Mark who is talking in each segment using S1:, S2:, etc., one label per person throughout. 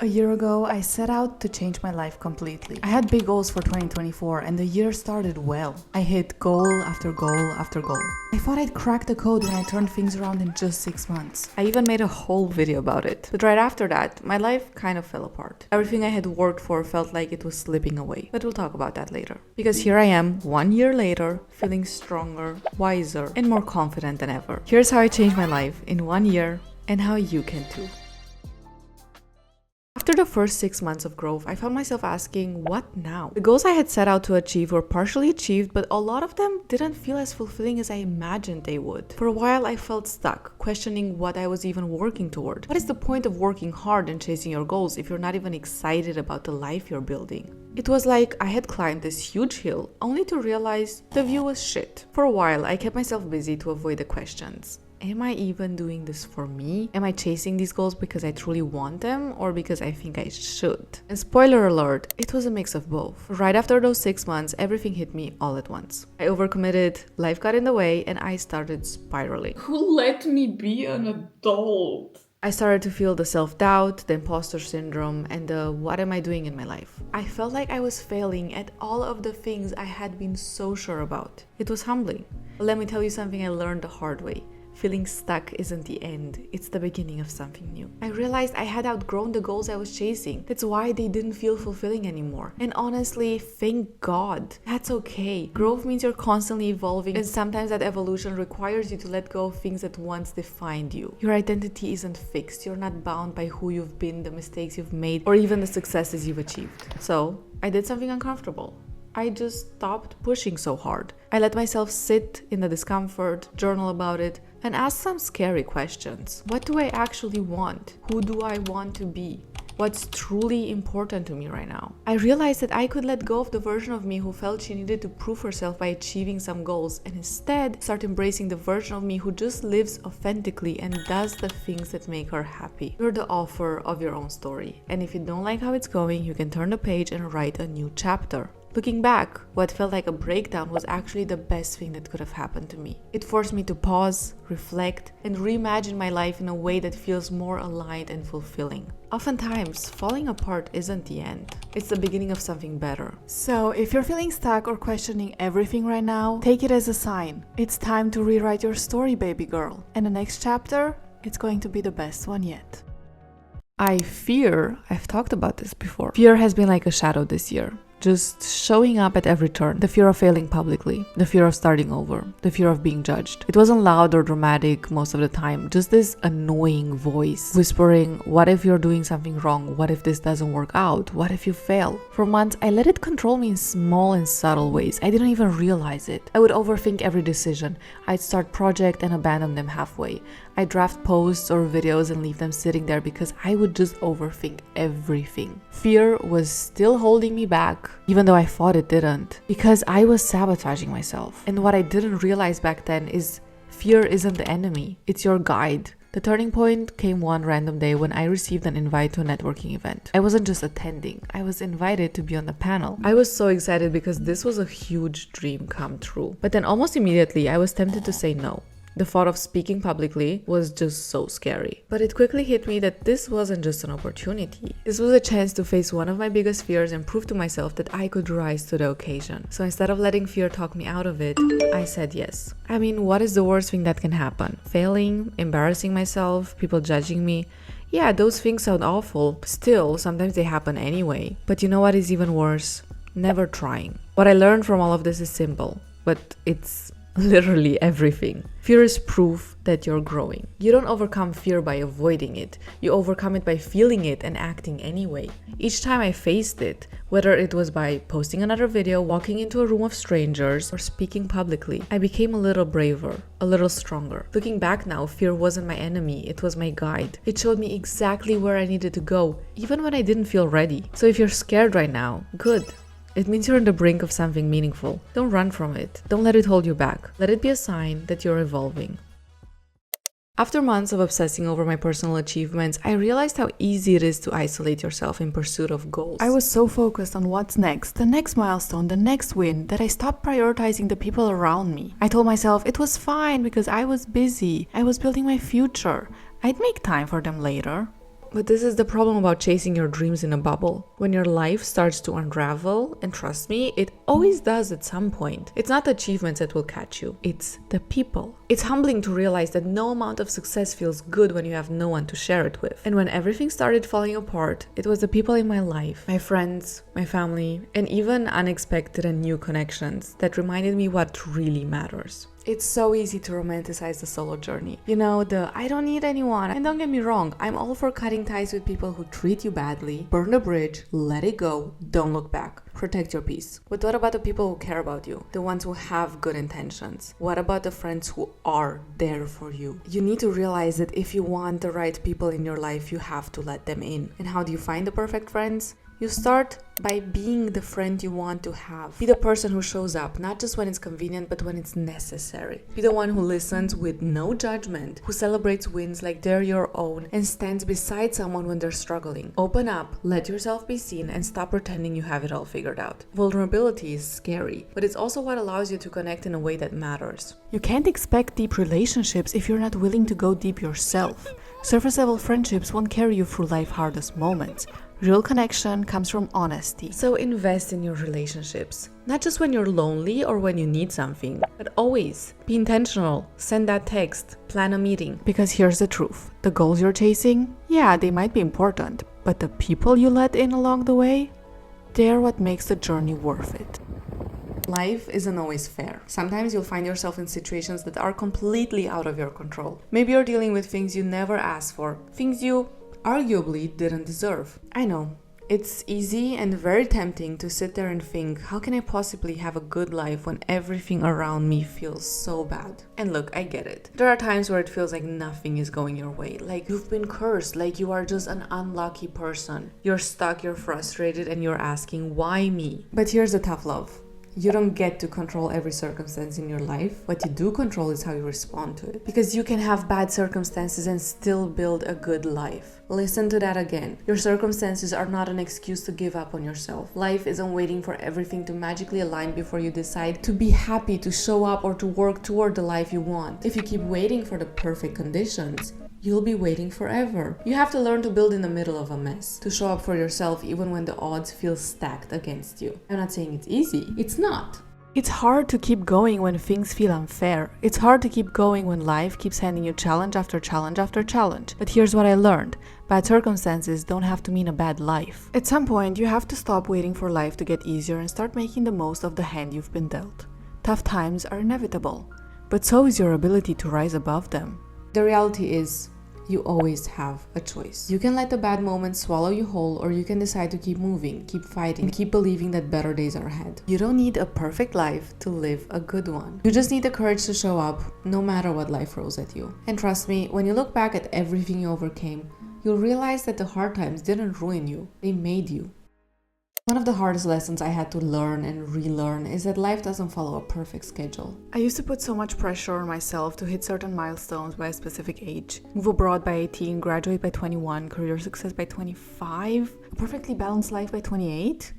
S1: A year ago, I set out to change my life completely. I had big goals for 2024 and the year started well. I hit goal after goal after goal. I thought I'd crack the code when I turned things around in just 6 months. I even made a whole video about it. But right after that, my life kind of fell apart. Everything I had worked for felt like it was slipping away. But we'll talk about that later. Because here I am, 1 year later, feeling stronger, wiser, and more confident than ever. Here's how I changed my life in 1 year and how you can too. After the first 6 months of growth, I found myself asking, what now? The goals I had set out to achieve were partially achieved, but a lot of them didn't feel as fulfilling as I imagined they would. For a while, I felt stuck, questioning what I was even working toward. What is the point of working hard and chasing your goals if you're not even excited about the life you're building? It was like I had climbed this huge hill, only to realize the view was shit. For a while, I kept myself busy to avoid the questions. Am I even doing this for me? Am I chasing these goals because I truly want them or because I think I should? And spoiler alert, it was a mix of both. Right after those 6 months, everything hit me all at once. I overcommitted, life got in the way, and I started spiraling.
S2: Who let me be an adult?
S1: I started to feel the self-doubt, the imposter syndrome, and the what am I doing in my life? I felt like I was failing at all of the things I had been so sure about. It was humbling. Let me tell you something I learned the hard way. Feeling stuck isn't the end, it's the beginning of something new. I realized I had outgrown the goals I was chasing. That's why they didn't feel fulfilling anymore. And honestly, thank God. That's okay. Growth means you're constantly evolving, and sometimes that evolution requires you to let go of things that once defined you. Your identity isn't fixed. You're not bound by who you've been, the mistakes you've made, or even the successes you've achieved. So, I did something uncomfortable. I just stopped pushing so hard. I let myself sit in the discomfort, journal about it, and ask some scary questions. What do I actually want? Who do I want to be? What's truly important to me right now? I realized that I could let go of the version of me who felt she needed to prove herself by achieving some goals and instead start embracing the version of me who just lives authentically and does the things that make her happy. You're the author of your own story, and if you don't like how it's going, you can turn the page and write a new chapter. Looking back, what felt like a breakdown was actually the best thing that could have happened to me. It forced me to pause, reflect, and reimagine my life in a way that feels more aligned and fulfilling. Oftentimes, falling apart isn't the end. It's the beginning of something better. So, if you're feeling stuck or questioning everything right now, take it as a sign. It's time to rewrite your story, baby girl. And the next chapter, it's going to be the best one yet. I've talked about this before. Fear has been like a shadow this year. Just showing up at every turn. The fear of failing publicly, the fear of starting over, the fear of being judged. It wasn't loud or dramatic most of the time, just this annoying voice whispering, what if you're doing something wrong? What if this doesn't work out? What if you fail? For months, I let it control me in small and subtle ways. I didn't even realize it. I would overthink every decision. I'd start projects and abandon them halfway. I'd draft posts or videos and leave them sitting there because I would just overthink everything. Fear was still holding me back, even though I thought it didn't, because I was sabotaging myself. And what I didn't realize back then is fear isn't the enemy, it's your guide. The turning point came one random day when I received an invite to a networking event. I wasn't just attending, I was invited to be on the panel. I was so excited because this was a huge dream come true. But then almost immediately I was tempted to say no. The thought of speaking publicly was just so scary. But it quickly hit me that this wasn't just an opportunity. This was a chance to face one of my biggest fears and prove to myself that I could rise to the occasion. So instead of letting fear talk me out of it, I said yes. I mean, what is the worst thing that can happen? Failing, embarrassing myself, people judging me? Yeah, those things sound awful. Still, sometimes they happen anyway. But you know what is even worse? Never trying. What I learned from all of this is simple, but it's literally everything. Fear is proof that you're growing. You don't overcome fear by avoiding it. You overcome it by feeling it and acting anyway. Each time I faced it, whether it was by posting another video, walking into a room of strangers, or speaking publicly, I became a little braver, a little stronger. Looking back now, fear wasn't my enemy, it was my guide. It showed me exactly where I needed to go, even when I didn't feel ready. So if you're scared right now, good. It means you're on the brink of something meaningful. Don't run from it. Don't let it hold you back. Let it be a sign that you're evolving. After months of obsessing over my personal achievements, I realized how easy it is to isolate yourself in pursuit of goals. I was so focused on what's next, the next milestone, the next win, that I stopped prioritizing the people around me. I told myself it was fine because I was busy. I was building my future. I'd make time for them later. But this is the problem about chasing your dreams in a bubble. When your life starts to unravel, and trust me, it always does at some point, it's not the achievements that will catch you, it's the people. It's humbling to realize that no amount of success feels good when you have no one to share it with. And when everything started falling apart, it was the people in my life, my friends, my family, and even unexpected and new connections that reminded me what really matters. It's so easy to romanticize the solo journey. You know, I don't need anyone. And don't get me wrong, I'm all for cutting ties with people who treat you badly. Burn the bridge, let it go, don't look back. Protect your peace. But what about the people who care about you? The ones who have good intentions? What about the friends who are there for you? You need to realize that if you want the right people in your life, you have to let them in. And how do you find the perfect friends? You start by being the friend you want to have. Be the person who shows up, not just when it's convenient, but when it's necessary. Be the one who listens with no judgment, who celebrates wins like they're your own, and stands beside someone when they're struggling. Open up, let yourself be seen, and stop pretending you have it all figured out. Vulnerability is scary, but it's also what allows you to connect in a way that matters. You can't expect deep relationships if you're not willing to go deep yourself. Surface level friendships won't carry you through life's hardest moments. Real connection comes from honesty. So invest in your relationships. Not just when you're lonely or when you need something, but always. Be intentional. Send that text. Plan a meeting. Because here's the truth. The goals you're chasing, yeah, they might be important, but the people you let in along the way, they're what makes the journey worth it. Life isn't always fair. Sometimes you'll find yourself in situations that are completely out of your control. Maybe you're dealing with things you never asked for, things you arguably didn't deserve. I know, it's easy and very tempting to sit there and think, how can I possibly have a good life when everything around me feels so bad? And look, I get it. There are times where it feels like nothing is going your way, like you've been cursed, like you are just an unlucky person. You're stuck, you're frustrated, and you're asking, why me? But here's the tough love. You don't get to control every circumstance in your life. What you do control is how you respond to it. Because you can have bad circumstances and still build a good life. Listen to that again. Your circumstances are not an excuse to give up on yourself. Life isn't waiting for everything to magically align before you decide to be happy, to show up, or to work toward the life you want. If you keep waiting for the perfect conditions, you'll be waiting forever. You have to learn to build in the middle of a mess, to show up for yourself even when the odds feel stacked against you. I'm not saying it's easy. It's not. It's hard to keep going when things feel unfair. It's hard to keep going when life keeps handing you challenge after challenge after challenge. But here's what I learned. Bad circumstances don't have to mean a bad life. At some point, you have to stop waiting for life to get easier and start making the most of the hand you've been dealt. Tough times are inevitable, but so is your ability to rise above them. The reality is, you always have a choice. You can let the bad moments swallow you whole, or you can decide to keep moving, keep fighting, and keep believing that better days are ahead. You don't need a perfect life to live a good one. You just need the courage to show up, no matter what life throws at you. And trust me, when you look back at everything you overcame, you'll realize that the hard times didn't ruin you, they made you. One of the hardest lessons I had to learn and relearn is that life doesn't follow a perfect schedule. I used to put so much pressure on myself to hit certain milestones by a specific age. Move abroad by 18, graduate by 21, career success by 25, a perfectly balanced life by 28.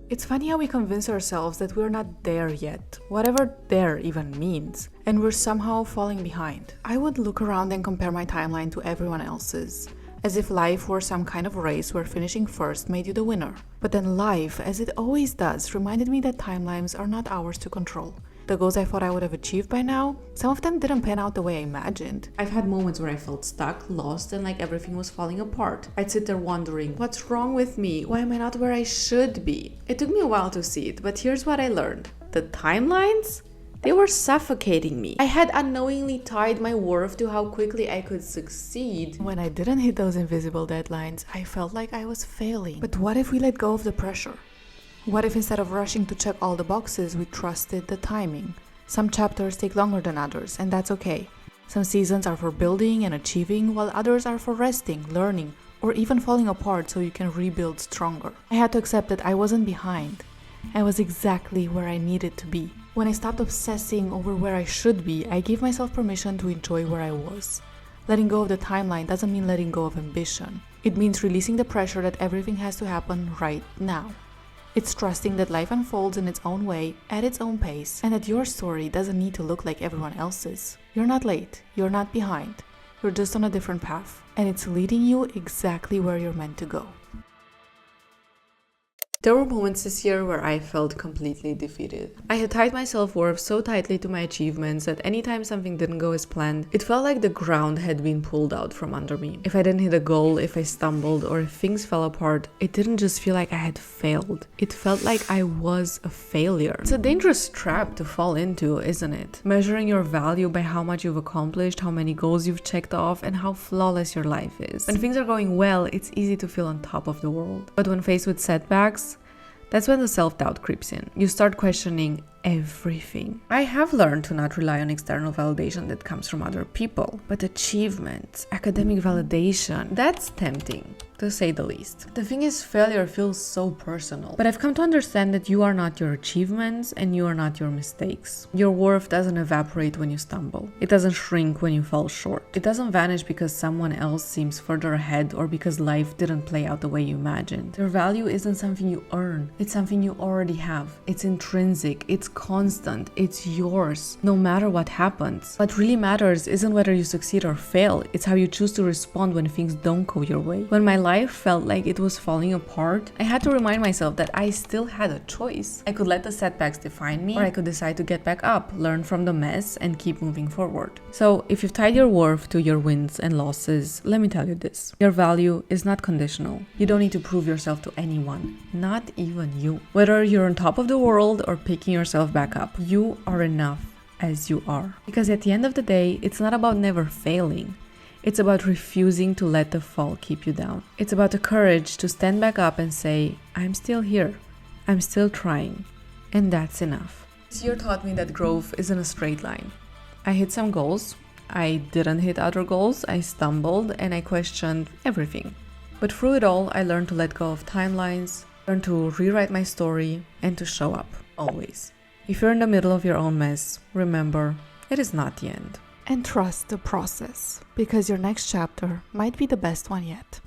S1: It's funny how we convince ourselves that we're not there yet, whatever there even means, and we're somehow falling behind. I would look around and compare my timeline to everyone else's, as if life were some kind of race where finishing first made you the winner. But then life, as it always does, reminded me that timelines are not ours to control. The goals I thought I would have achieved by now, some of them didn't pan out the way I imagined. I've had moments where I felt stuck, lost, and like everything was falling apart. I'd sit there wondering, what's wrong with me? Why am I not where I should be? It took me a while to see it, but here's what I learned. The timelines? They were suffocating me. I had unknowingly tied my worth to how quickly I could succeed. When I didn't hit those invisible deadlines, I felt like I was failing. But what if we let go of the pressure? What if instead of rushing to check all the boxes, we trusted the timing? Some chapters take longer than others, and that's okay. Some seasons are for building and achieving, while others are for resting, learning, or even falling apart so you can rebuild stronger. I had to accept that I wasn't behind. I was exactly where I needed to be. When I stopped obsessing over where I should be, I gave myself permission to enjoy where I was. Letting go of the timeline doesn't mean letting go of ambition. It means releasing the pressure that everything has to happen right now. It's trusting that life unfolds in its own way, at its own pace, and that your story doesn't need to look like everyone else's. You're not late. You're not behind. You're just on a different path, and it's leading you exactly where you're meant to go. There were moments this year where I felt completely defeated. I had tied my self-worth so tightly to my achievements that anytime something didn't go as planned, it felt like the ground had been pulled out from under me. If I didn't hit a goal, if I stumbled, or if things fell apart, it didn't just feel like I had failed. It felt like I was a failure. It's a dangerous trap to fall into, isn't it? Measuring your value by how much you've accomplished, how many goals you've checked off, and how flawless your life is. When things are going well, it's easy to feel on top of the world. But when faced with setbacks, that's when the self-doubt creeps in. You start questioning everything. I have learned to not rely on external validation that comes from other people, but achievements, academic validation, that's tempting, to say the least. The thing is, failure feels so personal. But I've come to understand that you are not your achievements and you are not your mistakes. Your worth doesn't evaporate when you stumble. It doesn't shrink when you fall short. It doesn't vanish because someone else seems further ahead or because life didn't play out the way you imagined. Your value isn't something you earn. It's something you already have. It's intrinsic. It's constant. It's yours, no matter what happens. What really matters isn't whether you succeed or fail. It's how you choose to respond when things don't go your way. When my life felt like it was falling apart, I had to remind myself that I still had a choice. I could let the setbacks define me, or I could decide to get back up, learn from the mess, and keep moving forward. So, if you've tied your worth to your wins and losses, let me tell you this. Your value is not conditional. You don't need to prove yourself to anyone, not even you. Whether you're on top of the world or picking yourself back up, you are enough as you are. Because at the end of the day, it's not about never failing. It's about refusing to let the fall keep you down. It's about the courage to stand back up and say, I'm still here. I'm still trying. And that's enough. This year taught me that growth isn't a straight line. I hit some goals. I didn't hit other goals. I stumbled and I questioned everything. But through it all, I learned to let go of timelines, learned to rewrite my story, and to show up, always. If you're in the middle of your own mess, remember, it is not the end. And trust the process, because your next chapter might be the best one yet.